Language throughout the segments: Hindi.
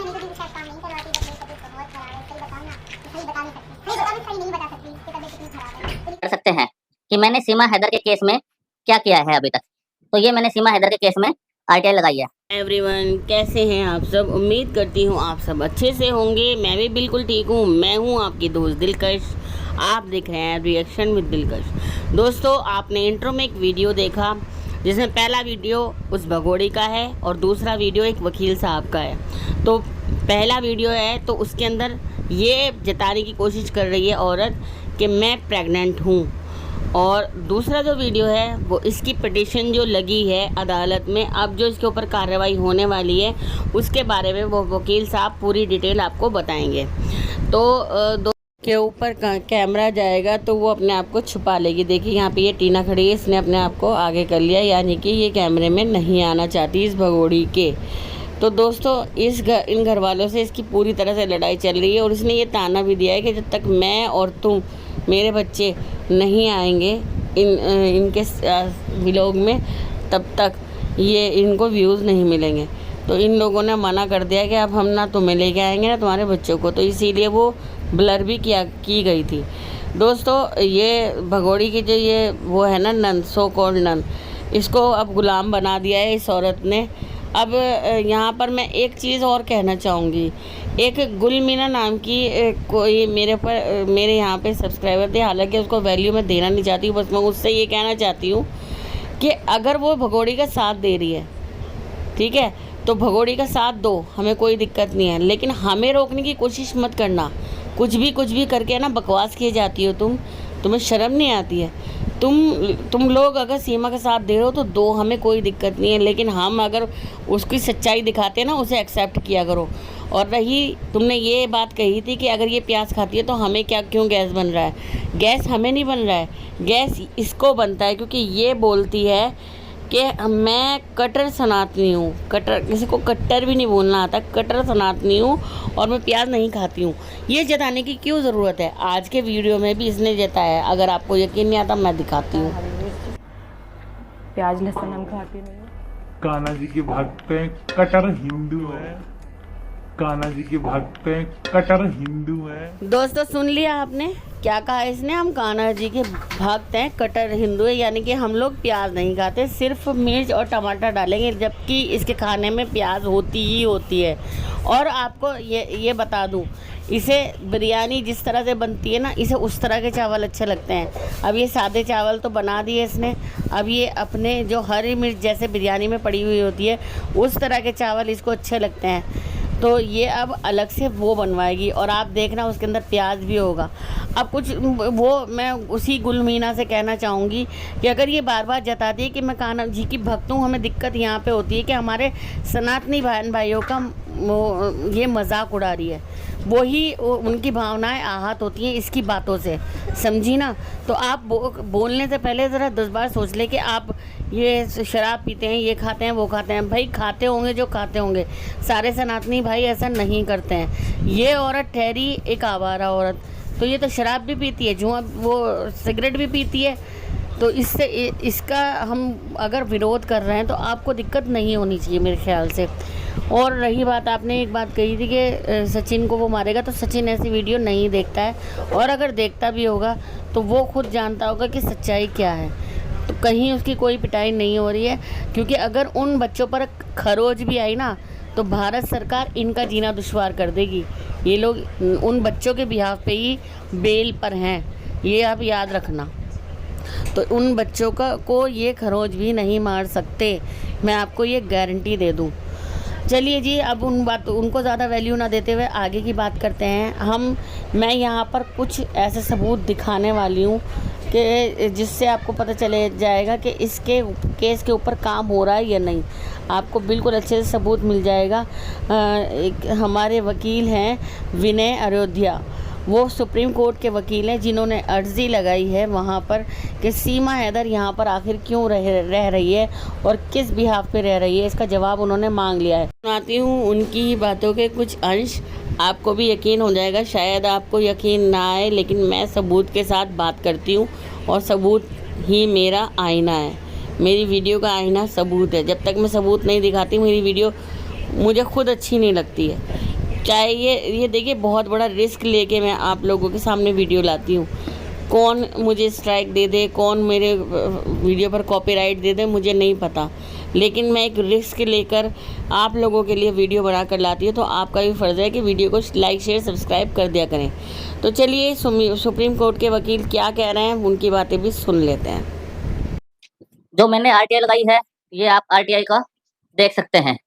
मैं नीतू दीदी शायद काम नहीं करवाती, बट मेरी तबीयत बहुत खराब है। सही बताओ ना, सही बता नहीं सकती, सही बता भी सही नहीं बता सकती कि तबीयत कितनी खराब है। कर सकते हैं कि मैंने सीमा हैदर के केस में क्या किया है अभी तक। तो ये मैंने सीमा हैदर के केस में आरटीआई लगाई है। एवरीवन, कैसे हैं आप सब? उम्मीद करती हूँ आप सब अच्छे से होंगे। मैं भी बिल्कुल ठीक हूँ। मैं हूँ आपकी दोस्त दिलकश। आप देख रहे हैं रिएक्शन विद दिलकश। दोस्तों, आपने इंट्रो में एक वीडियो देखा जिसमें पहला वीडियो उस भगोड़ी का है और दूसरा वीडियो एक वकील साहब का है। तो पहला वीडियो है तो उसके अंदर ये जताने की कोशिश कर रही है औरत कि मैं प्रेग्नेंट हूँ, और दूसरा जो वीडियो है वो इसकी पिटीशन जो लगी है अदालत में, अब जो इसके ऊपर कार्रवाई होने वाली है उसके बारे में वो वकील साहब पूरी डिटेल आपको बताएंगे। तो के ऊपर कैमरा जाएगा तो वो अपने आप को छुपा लेगी। देखिए यहाँ पे ये टीना खड़ी है, इसने अपने आप को आगे कर लिया, यानी कि ये कैमरे में नहीं आना चाहती इस भगोड़ी के। तो दोस्तों, इन घर वालों से इसकी पूरी तरह से लड़ाई चल रही है और इसने ये ताना भी दिया है कि जब तक मैं और तुम, मेरे बच्चे नहीं आएंगे इनके व्लॉग में, तब तक ये इनको व्यूज़ नहीं मिलेंगे। तो इन लोगों ने मना कर दिया कि अब हम ना तुम्हें लेके आएंगे ना तुम्हारे बच्चों को, तो इसीलिए वो ब्लर भी की गई थी। दोस्तों, ये भगोड़ी की जो ये वो है ना नन, सो कॉल्ड नन, इसको अब गुलाम बना दिया है इस औरत ने। अब यहाँ पर मैं एक चीज़ और कहना चाहूँगी। एक गुलमीना नाम की कोई मेरे यहाँ पे सब्सक्राइबर थे, हालांकि उसको वैल्यू मैं देना नहीं चाहती हूँ, बस मैं उससे ये कहना चाहती हूँ कि अगर वो भगोड़ी का साथ दे रही है, ठीक है, तो भगोड़ी का साथ दो, हमें कोई दिक्कत नहीं है, लेकिन हमें रोकने की कोशिश मत करना। कुछ भी करके ना बकवास किए जाती हो तुम्हें शर्म नहीं आती है? तुम लोग अगर सीमा का साथ दे रहे हो तो दो, हमें कोई दिक्कत नहीं है, लेकिन हम अगर उसकी सच्चाई दिखाते हैं ना, उसे एक्सेप्ट किया करो। और रही तुमने ये बात कही थी कि अगर ये प्याज खाती है तो हमें क्यों गैस बन रहा है? गैस हमें नहीं बन रहा है, गैस इसको बनता है, क्योंकि ये बोलती है कि मैं कट्टर सनातनी हूँ। कट्टर, किसी को कट्टर भी नहीं बोलना आता, कट्टर सनातनी हूँ और मैं प्याज नहीं खाती हूँ। ये जताने की क्यों ज़रूरत है? आज के वीडियो में भी इसने जताया है। अगर आपको यकीन नहीं आता, मैं दिखाती हूँ। प्याज लहसुन हम खाते नहीं। कान्हा जी के भक्त हैं, कट्टर हिंदू हैं। कान्हा जी के भक्त हैं, कट्टर हिंदू हैं। दोस्तों, सुन लिया आपने क्या कहा इसने? हम कान्हा जी के भक्त हैं, कट्टर हिंदू है, यानी कि हम लोग प्याज नहीं खाते, सिर्फ मिर्च और टमाटर डालेंगे, जबकि इसके खाने में प्याज होती ही होती है। और आपको ये बता दूं, इसे बिरयानी जिस तरह से बनती है ना, इसे उस तरह के चावल अच्छे लगते हैं। अब ये सादे चावल तो बना दिए इसने, अब ये अपने जो हरी मिर्च जैसे बिरयानी में पड़ी हुई होती है उस तरह के चावल इसको अच्छे लगते हैं। तो ये अब अलग से वो बनवाएगी और आप देखना उसके अंदर प्याज भी होगा। अब कुछ वो मैं उसी गुलमीना से कहना चाहूँगी कि अगर ये बार बार जताती है कि मैं कान्हा जी की भक्त हूँ, हमें दिक्कत यहाँ पे होती है कि हमारे सनातनी बहन भाइयों का ये मजाक उड़ा रही है, वही उनकी भावनाएं आहत होती हैं इसकी बातों से, समझी ना? तो आप बोलने से पहले ज़रा 10 बार सोच ले कि आप ये शराब पीते हैं, ये खाते हैं, वो खाते हैं। भाई खाते होंगे जो खाते होंगे, सारे सनातनी भाई ऐसा नहीं करते हैं। ये औरत ठहरी एक आवारा औरत, तो ये तो शराब भी पीती है, जुआ वो सिगरेट भी पीती है। तो इसका हम अगर विरोध कर रहे हैं तो आपको दिक्कत नहीं होनी चाहिए मेरे ख्याल से। और रही बात, आपने एक बात कही थी कि सचिन को वो मारेगा, तो सचिन ऐसी वीडियो नहीं देखता है, और अगर देखता भी होगा तो वो खुद जानता होगा कि सच्चाई क्या है। तो कहीं उसकी कोई पिटाई नहीं हो रही है, क्योंकि अगर उन बच्चों पर खरोच भी आई ना तो भारत सरकार इनका जीना दुश्वार कर देगी। ये लोग उन बच्चों के बिहाफ पे ही बेल पर हैं, ये आप याद रखना। तो उन बच्चों को ये खरोच भी नहीं मार सकते, मैं आपको ये गारंटी दे दूँ। चलिए जी, अब उनको ज़्यादा वैल्यू ना देते हुए आगे की बात करते हैं। मैं यहाँ पर कुछ ऐसे सबूत दिखाने वाली हूँ कि जिससे आपको पता चले जाएगा कि इसके केस के ऊपर काम हो रहा है या नहीं। आपको बिल्कुल अच्छे से सबूत मिल जाएगा। एक हमारे वकील हैं विनय अयोध्या, वो सुप्रीम कोर्ट के वकील हैं जिन्होंने अर्जी लगाई है वहाँ पर कि सीमा हैदर यहाँ पर आखिर क्यों रह रही है और किस बिहाफ पे रह रही है, इसका जवाब उन्होंने मांग लिया है। सुनाती हूँ उनकी ही बातों के कुछ अंश, आपको भी यकीन हो जाएगा। शायद आपको यकीन ना आए, लेकिन मैं सबूत के साथ बात करती हूँ और सबूत ही मेरा आईना है। मेरी वीडियो का आईना सबूत है। जब तक मैं सबूत नहीं दिखाती मेरी वीडियो मुझे खुद अच्छी नहीं लगती है। चाहे ये देखिए बहुत बड़ा रिस्क लेके मैं आप लोगों के सामने वीडियो लाती हूँ। कौन मुझे स्ट्राइक दे दे, कौन मेरे वीडियो पर कॉपीराइट दे दे, मुझे नहीं पता, लेकिन मैं एक रिस्क लेकर आप लोगों के लिए वीडियो बना कर लाती हूँ। तो आपका भी फ़र्ज़ है कि वीडियो को लाइक शेयर सब्सक्राइब कर दिया करें। तो चलिए सुप्रीम कोर्ट के वकील क्या कह रहे हैं उनकी बातें भी सुन लेते हैं। जो मैंने आरटीआई लगाई है, ये आप आरटीआई का देख सकते हैं।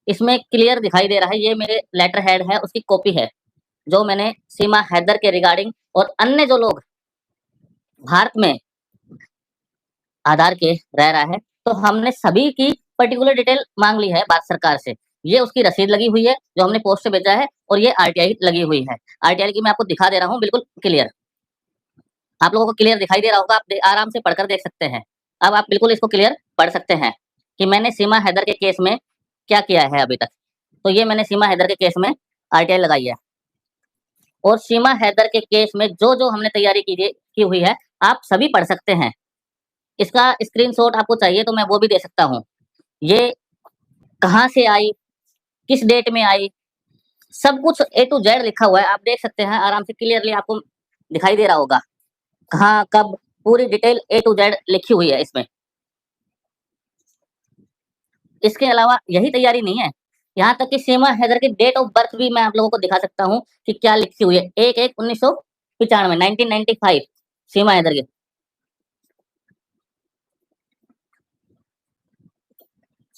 इसमें क्लियर दिखाई दे रहा है, ये मेरे लेटर हेड है, उसकी कॉपी है, जो मैंने सीमा हैदर के रिगार्डिंग और अन्य जो लोग भारत में आधार के रह रहा है, तो हमने सभी की पर्टिकुलर डिटेल मांग ली है भारत सरकार से। ये उसकी रसीद लगी हुई है जो हमने पोस्ट से भेजा है, और ये आरटीआई लगी हुई है। आरटीआई की मैं आपको दिखा दे रहा हूँ, बिल्कुल क्लियर। आप लोगों को क्लियर दिखाई दे रहा होगा, आप आराम से पढ़कर देख सकते हैं। अब आप बिल्कुल इसको क्लियर पढ़ सकते हैं कि मैंने सीमा हैदर के केस में क्या किया है अभी तक। तो ये मैंने सीमा हैदर के केस में आरटीआई लगाई है, और सीमा हैदर के केस में जो जो हमने तैयारी की हुई है, आप सभी पढ़ सकते हैं। इसका स्क्रीनशॉट आपको चाहिए तो मैं वो भी दे सकता हूँ। ये कहाँ से आई, किस डेट में आई, सब कुछ A to Z लिखा हुआ है, आप देख सकते हैं आराम से, क्लियरली आपको दिखाई दे रहा होगा कहाँ कब, पूरी डिटेल A to Z लिखी हुई है इसमें। इसके अलावा यही तैयारी नहीं है, यहाँ तक कि सीमा हैदर की डेट ऑफ बर्थ भी मैं आप लोगों को दिखा सकता हूँ कि क्या लिखी हुई है। 1/1/1995 1995 सीमा हैदर की।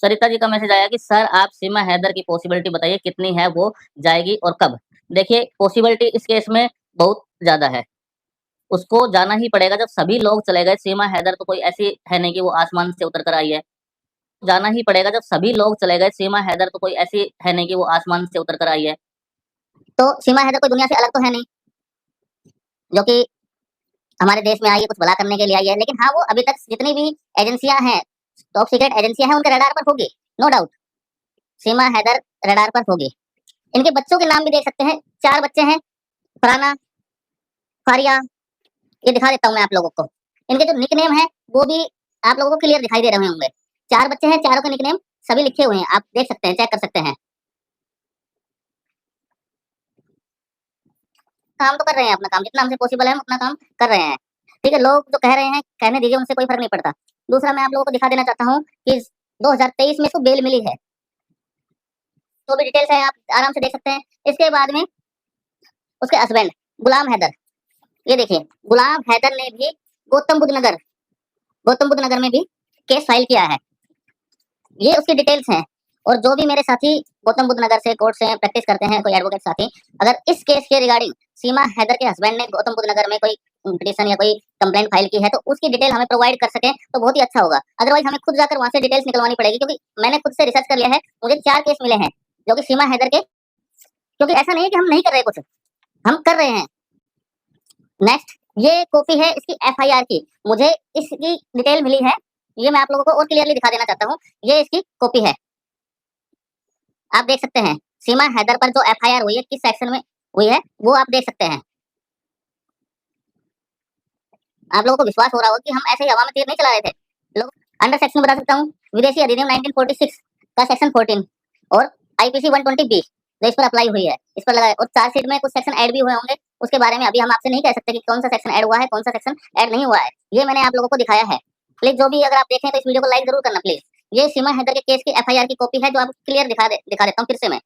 सरिता जी का मैसेज आया कि सर आप सीमा हैदर की पॉसिबिलिटी बताइए कितनी है, वो जाएगी और कब। देखिए पॉसिबिलिटी इस केस में बहुत ज्यादा है, उसको जाना ही पड़ेगा जब सभी लोग चले गए। सीमा हैदर तो कोई ऐसी है नहीं कि वो आसमान से उतर कर आई है, जाना ही पड़ेगा जब सभी लोग चले गए। सीमा हैदर तो कोई ऐसी है नहीं कि वो आसमान से उतर कर आई है। तो सीमा हैदर कोई दुनिया से अलग तो है नहीं जो कि हमारे देश में आई है कुछ भला करने के लिए आई है, लेकिन हाँ वो अभी तक जितनी भी एजेंसियां हैं, टॉप सीक्रेट एजेंसियां हैं, उनके रडार पर होगी, नो डाउट सीमा हैदर रडार पर होगी। इनके बच्चों के नाम भी देख सकते हैं, 4 बच्चे हैं, फराना, फारिया, ये दिखा देता हूँ मैं आप लोगों को। इनके जो निकनेम है वो भी आप लोगों को क्लियर दिखाई दे रहे होंगे। 4 बच्चे हैं, चारों के निकनेम सभी लिखे हुए हैं, आप देख सकते हैं, चेक कर सकते हैं। काम तो कर रहे हैं अपना काम, जितना हमसे पॉसिबल है हम उतना काम कर रहे हैं। ठीक है, लोग जो कह रहे हैं कहने दीजिए, उनसे कोई फर्क नहीं पड़ता। दूसरा मैं आप लोगों को दिखा देना चाहता हूँ कि 2023 में इसको बेल मिली है, तो भी डिटेल्स है, आप आराम से देख सकते हैं। इसके बाद में उसके हस्बैंड गुलाम हैदर, ये देखिए गुलाम हैदर ने भी गौतम बुद्ध नगर में भी केस फाइल किया है, ये उसकी डिटेल्स हैं। और जो भी मेरे साथी गौतम बुद्ध नगर से कोर्ट से प्रैक्टिस करते हैं, कोई एडवोकेट साथी, अगर इस केस के रिगार्डिंग सीमा हैदर के हस्बैंड ने गौतम बुद्ध नगर में कोई पिटीशन या कोई कंप्लेंट फाइल की है, तो उसकी डिटेल हमें प्रोवाइड कर सकें तो बहुत ही अच्छा होगा। अदरवाइज हमें खुद जाकर वहां से डिटेल्स निकलवानी पड़ेगी, क्योंकि मैंने खुद से रिसर्च कर लिया है, मुझे 4 केस मिले हैं जो कि सीमा हैदर के, क्योंकि ऐसा नहीं है कि हम नहीं कर रहे, कुछ हम कर रहे हैं। नेक्स्ट, ये कॉपी है इसकी FIR की, मुझे इसकी डिटेल मिली है, ये मैं आप लोगों को और क्लियरली दिखा देना चाहता हूँ। ये इसकी कॉपी है, आप देख सकते हैं सीमा हैदर पर जो FIR हुई है, किस सेक्शन में हुई है वो आप देख सकते हैं। आप लोगों को विश्वास हो रहा होगा कि हम ऐसे ही हवा में तीर नहीं चला रहे थे। लोग अंडर सेक्शन बता सकता हूँ, विदेशी अधिनियम 1946 का सेक्शन 14 और IPC 120B जो इस पर अप्लाई हुई है, इस पर लगा है। और चार्जशीट में कुछ सेक्शन ऐड भी हुए होंगे, उसके बारे में अभी हम आपसे नहीं कह सकते कि कौन सा सेक्शन ऐड हुआ है, कौन सा सेक्शन ऐड नहीं हुआ है। ये मैंने आप लोगों को दिखाया है। प्लीज जो भी अगर आप देखें तो इस वीडियो को लाइक जरूर करना प्लीज। ये सीमा हैदर के केस की FIR की कॉपी है, जो आपको क्लियर दिखा देता हूँ फिर से मैं।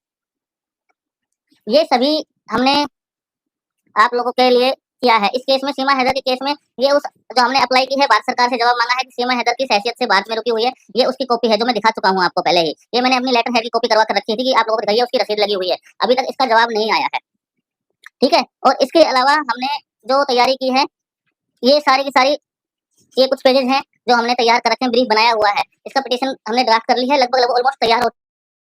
ये सभी हमने आप लोगों के लिए किया है। इस केस में, सीमा हैदर के केस में, ये उस जो हमने अप्लाई की है, भारत सरकार से जवाब मांगा है कि सीमा हैदर की हैसियत से भारत में रुकी हुई है, ये उसकी कॉपी है जो मैं दिखा चुका हूँ आपको पहले ही। ये मैंने अपनी लेटर हेड की कॉपी करवा कर रखी थी कि आप लोगों को दिखाइए, उसकी रसीद लगी हुई है, अभी तक इसका जवाब नहीं आया है। ठीक है, और इसके अलावा हमने जो तैयारी की है, ये सारी की सारी, ये कुछ पेजेस हैं जो हमने तैयार कर रखे हैं, ब्रीफ बनाया हुआ है। इसका पिटीशन हमने ड्राफ्ट कर ली है, लगभग ऑलमोस्ट तैयार हो